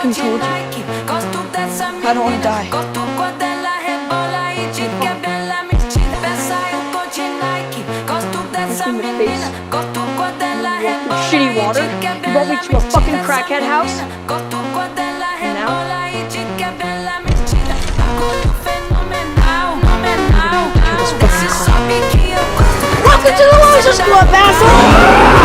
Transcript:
fucking told you. I don't want to die. In the face. Shitty water. You brought me to a fucking crackhead house. And now? Welcome to the Loser Club, asshole!